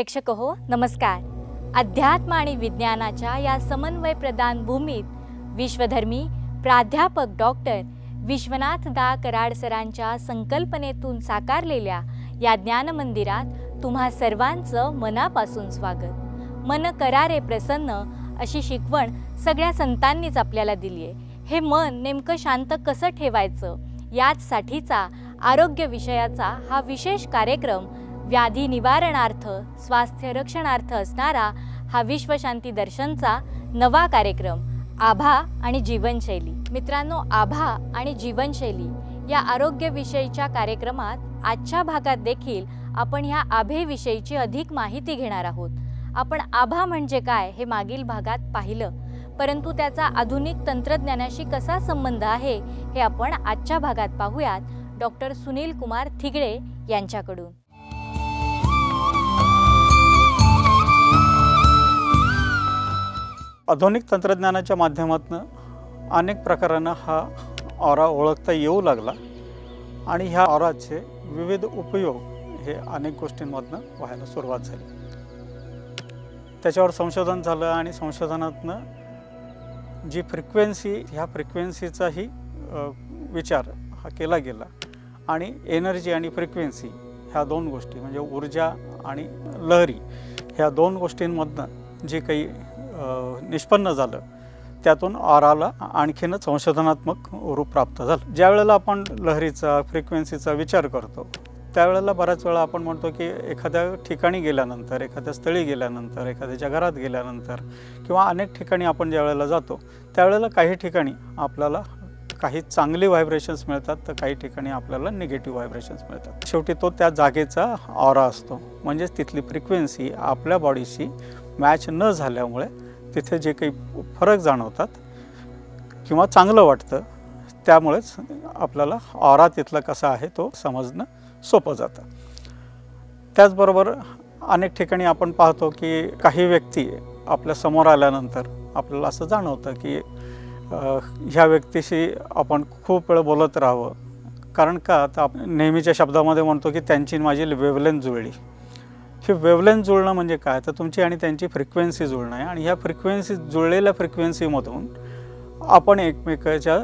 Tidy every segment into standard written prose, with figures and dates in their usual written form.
प्रेक्षक हो, नमस्कार। अध्यात्म आणि विज्ञानाच्या या समन्वय प्रदान भूमीत विश्वधर्मी प्राध्यापक डॉक्टर विश्वनाथ दा कराड सरांच्या संकल्पनेतून साकारलेल्या या ज्ञान मंदिरात तुम्हा सर्वांचं मनापासून स्वागत। मन करारे प्रसन्न अशी शिकवण सगळ्या संतांनीच आपल्याला दिली आहे। हे मन नेमकं शांत कसं ठेवायचं याचसाठीचा आरोग्य विषयाचा हा विशेष कार्यक्रम व्याधी निवारणार्थ स्वास्थ्य रक्षणार्थ असणारा हा विश्वशांती दर्शनचा नवा कार्यक्रम आभा आणि जीवनशैली। मित्रांनो, आभा आणि जीवनशैली या आरोग्य विषयीच्या कार्यक्रमात आजच्या भागात देखील आपण ह्या आभेविषयीची अधिक माहिती घेणार आहोत। आपण आभा म्हणजे काय हे मागील भागात पाहिलं, परंतु त्याचा आधुनिक तंत्रज्ञानाशी कसा संबंध आहे हे आपण आजच्या भागात पाहूयात डॉक्टर सुनील कुमार थिगडे यांच्याकडून। आधुनिक तंत्रज्ञानाच्या माध्यमातून अनेक प्रकारांना हा ऑरा ओळखता येऊ लागला आणि ह्या ऑराचे विविध उपयोग हे अनेक गोष्टींमधून व्हायला सुरुवात झाली। त्याच्यावर संशोधन झालं आणि संशोधनातून जी फ्रिक्वेन्सी, ह्या फ्रिक्वेन्सीचाही विचार हा केला गेला आणि एनर्जी आणि फ्रिक्वेन्सी ह्या दोन गोष्टी म्हणजे ऊर्जा आणि लहरी ह्या दोन गोष्टींमधून जे काही निष्पन्न झालं त्यातून ऑराला आणखीनच संशोधनात्मक रूप प्राप्त झालं। ज्या वेळेला आपण लहरीचा फ्रिक्वेन्सीचा विचार करतो त्यावेळेला बऱ्याच वेळा आपण म्हणतो की एखाद्या ठिकाणी गेल्यानंतर, एखाद्या स्थळी गेल्यानंतर, एखाद्याच्या घरात गेल्यानंतर किंवा अनेक ठिकाणी आपण ज्या वेळेला जातो त्यावेळेला काही ठिकाणी आपल्याला काही चांगली व्हायब्रेशन्स मिळतात तर काही ठिकाणी आपल्याला निगेटिव्ह व्हायब्रेशन्स मिळतात। शेवटी तो त्या जागेचा ऑरा असतो, म्हणजेच तिथली फ्रिक्वेन्सी आपल्या बॉडीशी मॅच न झाल्यामुळे तिथे जे काही फरक जाणवतात किंवा चांगलं वाटतं त्यामुळेच आपल्याला ऑरा तिथला कसा आहे तो समजणं सोपं जातं। त्याचबरोबर अनेक ठिकाणी आपण पाहतो की काही व्यक्ती आपल्या समोर आल्यानंतर आपल्याला असं जाणवतं की ह्या व्यक्तीशी आपण खूप वेळ बोलत राहावं, कारण का आता आपण नेहमीच्या शब्दामध्ये म्हणतो की त्यांची माझी वेवलेंथ जुळली। ही वेवलेंथ जुळणं म्हणजे काय, तर तुमची आणि त्यांची फ्रिक्वेन्सी जुळणं आहे आणि ह्या फ्रिक्वेन्सी जुळलेल्या फ्रिक्वेन्सीमधून आपण एकमेकाच्या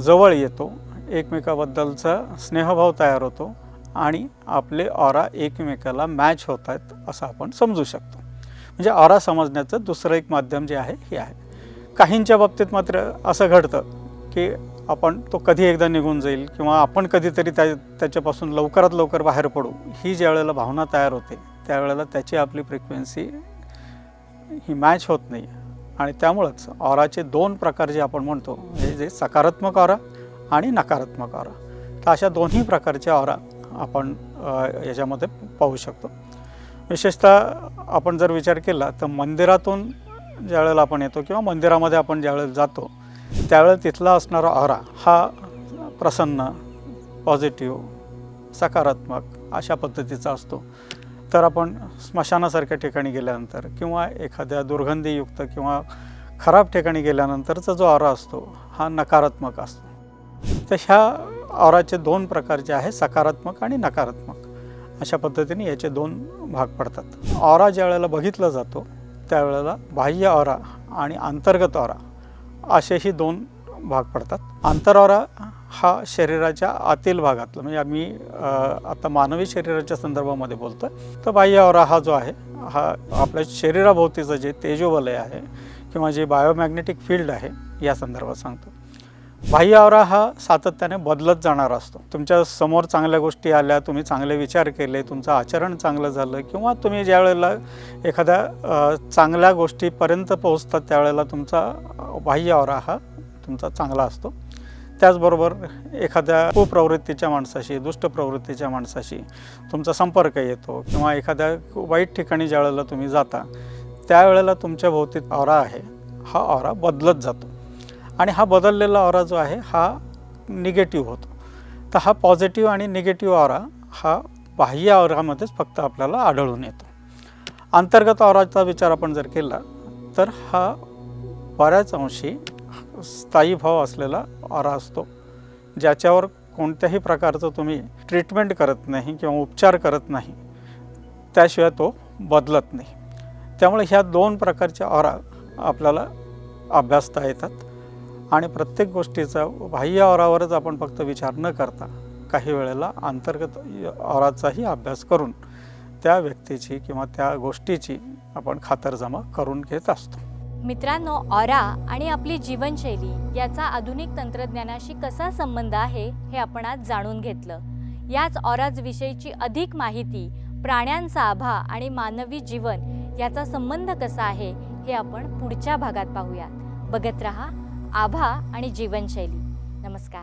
जवळ येतो, एकमेकाबद्दलचा स्नेहभाव तयार होतो आणि आपले ऑरा एकमेकाला मॅच होत आहेत असं आपण समजू शकतो। म्हणजे ऑरा समजण्याचं दुसरं एक माध्यम जे आहे हे आहे। काहींच्या बाबतीत मात्र असं घडतं की आपण तो कधी एकदा निघून जाईल किंवा आपण कधीतरी त्याच्यापासून लवकरात लवकर बाहेर पडू ही ज्या वेळेला भावना तयार होते त्यावेळेला त्याची आपली फ्रिक्वेन्सी ही मॅच होत नाही आणि त्यामुळंच ऑराचे दोन प्रकार जे आपण म्हणतो हे जे सकारात्मक ऑरा आणि नकारात्मक ऑरा, तर अशा दोन्ही प्रकारचे ऑरा आपण याच्यामध्ये पाहू शकतो। विशेषतः आपण जर विचार केला तर मंदिरातून ज्या वेळेला आपण येतो किंवा मंदिरामध्ये आपण ज्या वेळेला जातो त्यावेळेला तिथला असणारा ऑरा हा प्रसन्न, पॉझिटिव्ह, सकारात्मक अशा पद्धतीचा असतो। तर आपण स्मशानासारख्या ठिकाणी गेल्यानंतर किंवा एखाद्या दुर्गंधीयुक्त किंवा खराब ठिकाणी गेल्यानंतरचा जो ऑरा असतो हा नकारात्मक असतो। तर ह्या ऑराचे दोन प्रकार जे आहे सकारात्मक आणि नकारात्मक अशा पद्धतीने याचे दोन भाग पडतात। ऑरा ज्या वेळेला बघितला जातो त्यावेळेला बाह्य ऑरा आणि अंतर्गत ऑरा असेही दोन भाग पडतात। आंतर ऑरा हा शरीराच्या आतील भागातला, म्हणजे आम्ही आता मानवी शरीराच्या संदर्भामध्ये बोलतो, तर बाह्य ऑरा हा जो आहे हा आपल्या शरीराभोवतीचं जे तेजोवलय आहे किंवा जे बायोमॅग्नेटिक फील्ड आहे या संदर्भात सांगतो। बाह्य ऑरा हा सातत्याने बदलत जाणारा असतो। तुमच्या समोर चांगल्या गोष्टी आल्या, तुम्ही चांगले विचार केले, तुमचं आचरण चांगलं झालं किंवा तुम्ही ज्या वेळेला एखाद्या चांगल्या गोष्टीपर्यंत पोहोचतात त्यावेळेला तुमचा बाह्य ऑरा हा तुमचा चांगला असतो। त्याचबरोबर एखाद्या कुप्रवृत्तीच्या माणसाशी, दुष्ट प्रवृत्तीच्या माणसाशी तुमचा संपर्क येतो किंवा एखाद्या वाईट ठिकाणी ज्या वेळेला तुम्ही जाता त्यावेळेला तुमच्या भोवती ऑरा आहे हा ऑरा बदलत जातो आणि हा बदललेला ऑरा जो आहे हा निगेटिव्ह होतो। तर हा पॉझिटिव्ह आणि निगेटिव्ह ऑरा हा बाह्य ऑरामध्येच फक्त आपल्याला आढळून येतो। अंतर्गत ऑराचा विचार आपण जर केला तर हा बऱ्याच अंशी स्थायी भाव असलेला ऑरा असतो, ज्याच्यावर कोणत्याही प्रकारचं तुम्ही ट्रीटमेंट करत नाही किंवा उपचार करत नाही त्याशिवाय तो बदलत नाही. त्यामुळे ह्या दोन प्रकारच्या ऑरा आपल्याला अभ्यासता येतात आणि प्रत्येक गोष्टीचा बाह्य ऑरावरच आपण फक्त विचार न करता काही वेळेला अंतर्गत ऑराचाही अभ्यास करून त्या व्यक्तीची किंवा त्या गोष्टीची आपण खातरजमा करून घेत असतो. मित्रांनो, ऑरा आणि आपली जीवनशैली याचा आधुनिक तंत्रज्ञानाशी कसा संबंध आहे हे आपण आज जाणून घेतलं. याच ऑराज विषयीची अधिक माहिती, प्राण्यांचा आभा आणि मानवी जीवन याचा संबंध कसा आहे हे आपण पुढच्या भागात पाहूयात. बघत रहा आभा आणि जीवनशैली. नमस्कार.